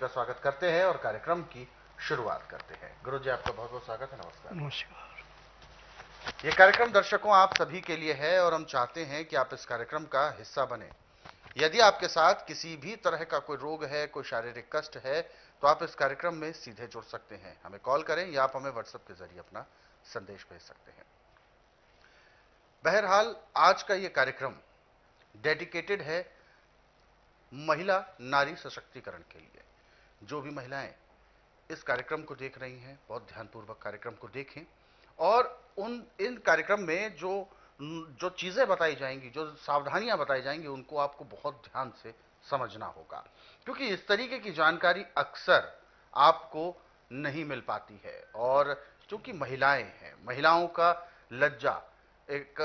का स्वागत करते हैं और कार्यक्रम की शुरुआत करते हैं। गुरु जी, आपका बहुत बहुत स्वागत है। नमस्कार। नमस्कार। ये कार्यक्रम दर्शकों आप सभी के लिए है और हम चाहते हैं कि आप इस कार्यक्रम का हिस्सा बने। यदि आपके साथ किसी भी तरह का कोई रोग है, कोई शारीरिक कष्ट है, तो आप इस कार्यक्रम में सीधे जुड़ सकते हैं। हमें कॉल करें या आप हमें व्हाट्सएप के जरिए अपना संदेश भेज सकते हैं। बहरहाल आज का ये कार्यक्रम डेडिकेटेड है महिला नारी सशक्तिकरण के लिए। जो भी महिलाएं इस कार्यक्रम को देख रही हैं, बहुत ध्यानपूर्वक कार्यक्रम को देखें और इन कार्यक्रम में जो जो चीजें बताई जाएंगी, जो सावधानियां बताई जाएंगी, उनको आपको बहुत ध्यान से समझना होगा, क्योंकि इस तरीके की जानकारी अक्सर आपको नहीं मिल पाती है। और क्योंकि महिलाएं हैं, महिलाओं का लज्जा एक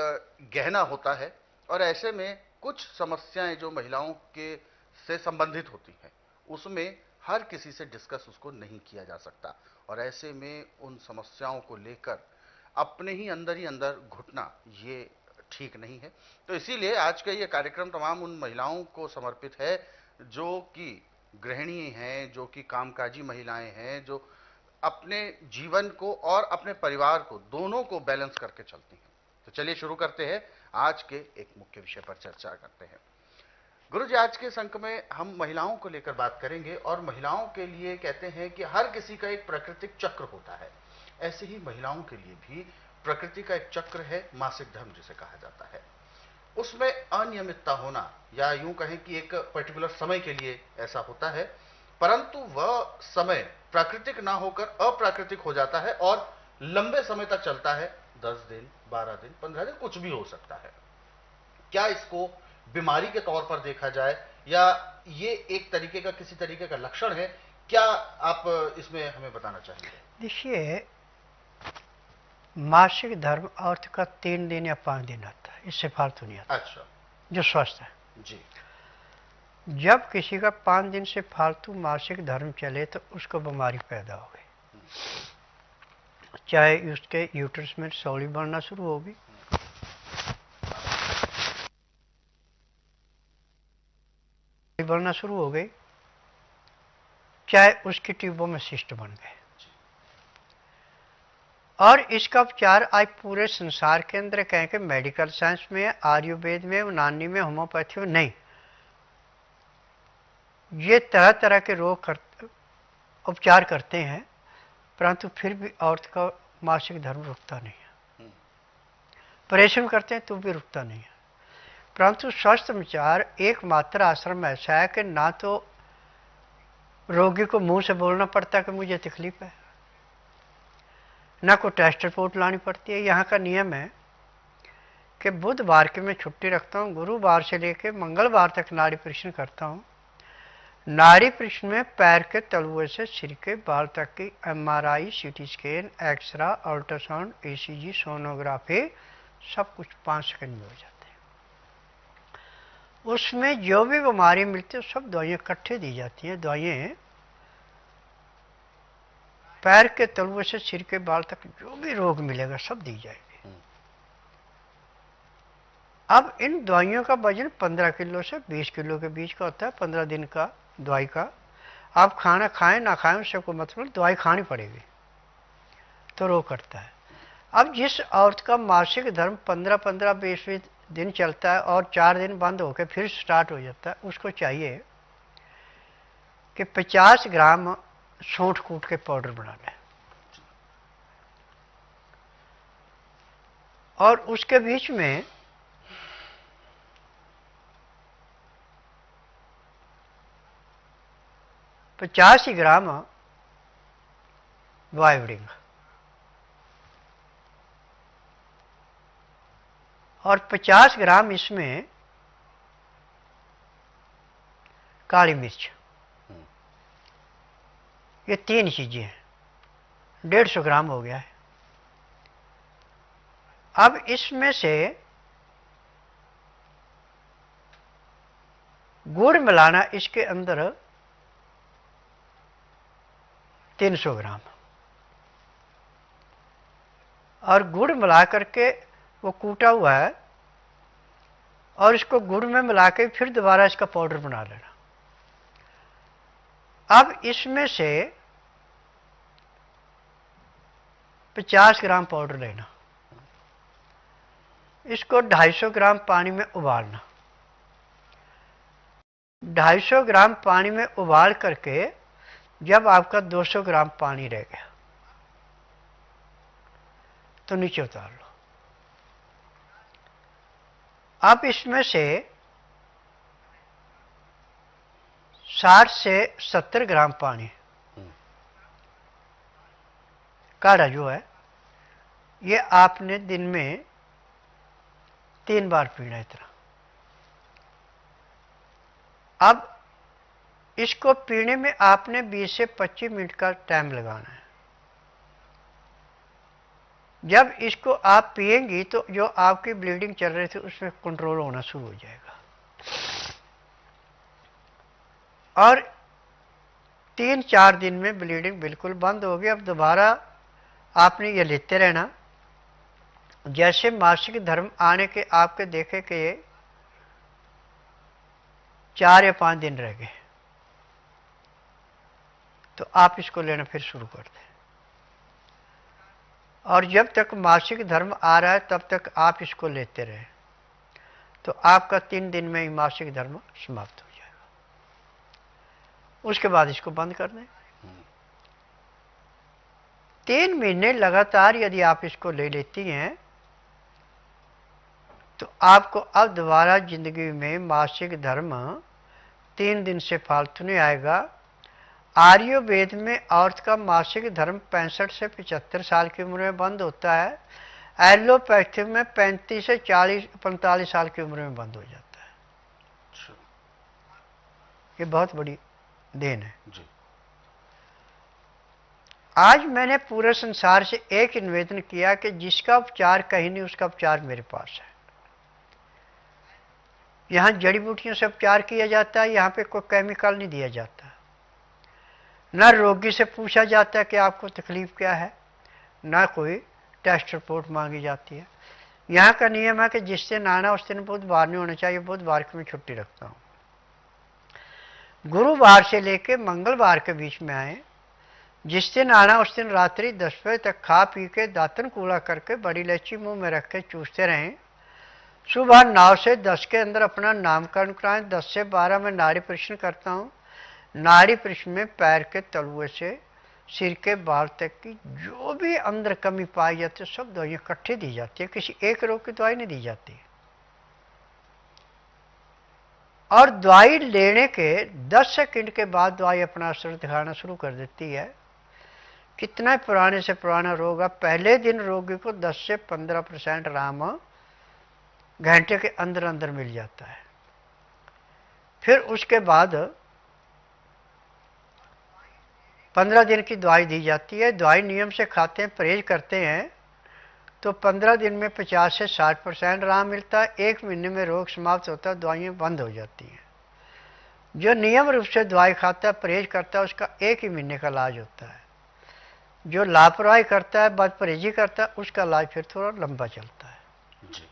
गहना होता है और ऐसे में कुछ समस्याएं जो महिलाओं के से संबंधित होती हैं, उसमें हर किसी से डिस्कस उसको नहीं किया जा सकता और ऐसे में उन समस्याओं को लेकर अपने ही अंदर घुटना ये ठीक नहीं है। तो इसीलिए आज का ये कार्यक्रम तमाम उन महिलाओं को समर्पित है जो कि गृहिणी हैं, जो कि कामकाजी महिलाएं हैं, जो अपने जीवन को और अपने परिवार को दोनों को बैलेंस करके चलती हैं। तो चलिए शुरू करते हैं, आज के एक मुख्य विषय पर चर्चा करते हैं। गुरु जी, आज के इस अंक में हम महिलाओं को लेकर बात करेंगे और महिलाओं के लिए कहते हैं कि हर किसी का एक प्राकृतिक चक्र होता है। ऐसे ही महिलाओं के लिए भी प्रकृति का एक चक्र है, मासिक धर्म जिसे कहा जाता है। उसमें अनियमितता होना, या यूं कहें कि एक पर्टिकुलर समय के लिए ऐसा होता है, परंतु वह समय प्राकृतिक ना होकर अप्राकृतिक हो जाता है और लंबे समय तक चलता है। 10 दिन, 12 दिन, 15 दिन, कुछ भी हो सकता है। क्या इसको बीमारी के तौर पर देखा जाए या ये एक तरीके का किसी तरीके का लक्षण है? क्या आप इसमें हमें बताना चाहेंगे? देखिए, मासिक धर्म अर्थ का 3 दिन या 5 दिन आता है, इससे फालतू नहीं आता। अच्छा जो स्वस्थ है जी। जब किसी का 5 दिन से फालतू मासिक धर्म चले तो उसको बीमारी पैदा हो गई, चाहे उसके यूट्रस में सौली बढ़ना शुरू होगी, बढ़ना शुरू हो गई, चाहे उसकी ट्यूबों में सिस्ट बन गए। और इसका उपचार आज पूरे संसार के अंदर कहें कि मेडिकल साइंस में, आयुर्वेद में, यूनानी में, होम्योपैथी में नहीं, ये तरह तरह के रोग उपचार करते हैं, परंतु फिर भी औरत का मासिक धर्म रुकता नहीं है। परिश्रम करते हैं तो भी रुकता नहीं है। परंतु स्वस्थ विचार एकमात्र आश्रम ऐसा है कि ना तो रोगी को मुंह से बोलना पड़ता कि मुझे तकलीफ है, ना कोई टेस्ट रिपोर्ट लानी पड़ती है। यहाँ का नियम है कि बुधवार की मैं छुट्टी रखता हूँ, गुरुवार से लेकर मंगलवार तक नाड़ी परीक्षण करता हूँ। नाड़ी परीक्षण में पैर के तलुए से सिर के बाल तक की MRI, CT scan, x-ray, ultrasound, ECG, sonography, सब कुछ 5 सेकंड में हो जाते हैं। उसमें जो भी बीमारी मिलती है सब दवाइयाँ इकट्ठे दी जाती हैं। दवाइयाँ पैर के तलुए से सिर के बाल तक जो भी रोग मिलेगा सब दी जाएगी। अब इन दवाइयों का वजन 15 किलो से 20 किलो के बीच का होता है। 15 दिन का दवाई का। आप खाना खाएं ना खाएं उससे कोई मतलब, दवाई खानी पड़ेगी तो रोग करता है। अब जिस औरत का मासिक धर्म 15-15, 20 दिन चलता है और 4 दिन बंद होकर फिर स्टार्ट हो जाता है, उसको चाहिए कि 50 ग्राम सौंठ कूट के पाउडर बना लें और उसके बीच में 50 ग्राम वाइवरिंग और 50 ग्राम इसमें काली मिर्च। ये 3 चीजें हैं, 150 ग्राम हो गया है। अब इसमें से गुड़ मिलाना इसके अंदर 300 ग्राम, और गुड़ मिला करके वो कूटा हुआ है और इसको गुड़ में मिला के फिर दोबारा इसका पाउडर बना लेना। अब इसमें से 50 ग्राम पाउडर लेना, इसको 250 ग्राम पानी में उबालना। 250 ग्राम पानी में उबाल करके जब आपका 200 ग्राम पानी रह गया तो नीचे उतार लो। अब इसमें से 60 से 70 ग्राम पानी काढ़ा जो है, ये आपने दिन में 3 बार पीना इतना। अब इसको पीने में आपने 20 से 25 मिनट का टाइम लगाना है। जब इसको आप पिएंगी तो जो आपकी ब्लीडिंग चल रही थी उसमें कंट्रोल होना शुरू हो जाएगा। और 3-4 दिन में ब्लीडिंग बिल्कुल बंद होगी। अब दोबारा आपने ये लेते रहना। जैसे मासिक धर्म आने के आपके देखे कि ये 4 या 5 दिन रह गए तो आप इसको लेना फिर शुरू कर दें। और जब तक मासिक धर्म आ रहा है तब तक आप इसको लेते रहें तो आपका 3 दिन में ही मासिक धर्म समाप्त हो जाएगा। उसके बाद इसको बंद कर दें। 3 महीने लगातार यदि आप इसको ले लेती हैं तो आपको अब दोबारा जिंदगी में मासिक धर्म 3 दिन से फालतू नहीं आएगा। आयुर्वेद में औरत का मासिक धर्म 65 से 75 साल की उम्र में बंद होता है। एलोपैथी में 35 से 45 साल की उम्र में बंद हो जाता है। ये बहुत बड़ी देन है जी। आज मैंने पूरे संसार से एक निवेदन किया कि जिसका उपचार कहीं नहीं उसका उपचार मेरे पास है। यहां जड़ी बूटियों से उपचार किया जाता है, यहां पे कोई केमिकल नहीं दिया जाता। न रोगी से पूछा जाता है कि आपको तकलीफ क्या है, ना कोई टेस्ट रिपोर्ट मांगी जाती है। यहाँ का नियम है कि जिस दिन आना उस दिन बुधवार नहीं होना चाहिए। बुधवार की मैं छुट्टी रखता हूँ। गुरुवार से लेकर मंगलवार के बीच में आए। जिस दिन आना उस दिन रात्रि 10 बजे तक खा पी के दातन कूड़ा करके बड़ी इलायची मुंह में रख के चूसते रहें। सुबह 9 से 10 के अंदर अपना नामकरण कराएं। 10 से 12 में नाड़ी परीक्षण करता हूँ। नाड़ी परीक्षण में पैर के तलुए से सिर के बाल तक की जो भी अंदर कमी पाई जाती है सब दवाइयाँ इकट्ठी दी जाती है। किसी एक रोग की दवाई नहीं दी जाती। और दवाई लेने के 10 सेकंड के बाद दवाई अपना असर दिखाना शुरू कर देती है। कितना पुराने से पुराना रोग है, पहले दिन रोगी को 10 से 15% आराम घंटे के अंदर अंदर मिल जाता है। फिर उसके बाद 15 दिन की दवाई दी जाती है। दवाई नियम से खाते हैं, परहेज करते हैं तो 15 दिन में 50 से 60% आराम मिलता है। 1 महीने में रोग समाप्त होता है, दवाइयाँ बंद हो जाती हैं। जो नियम रूप से दवाई खाता है, परहेज करता है, उसका 1 ही महीने का इलाज होता है। जो लापरवाही करता है, बद परहेजी करता है, उसका इलाज फिर थोड़ा लंबा चलता है जी।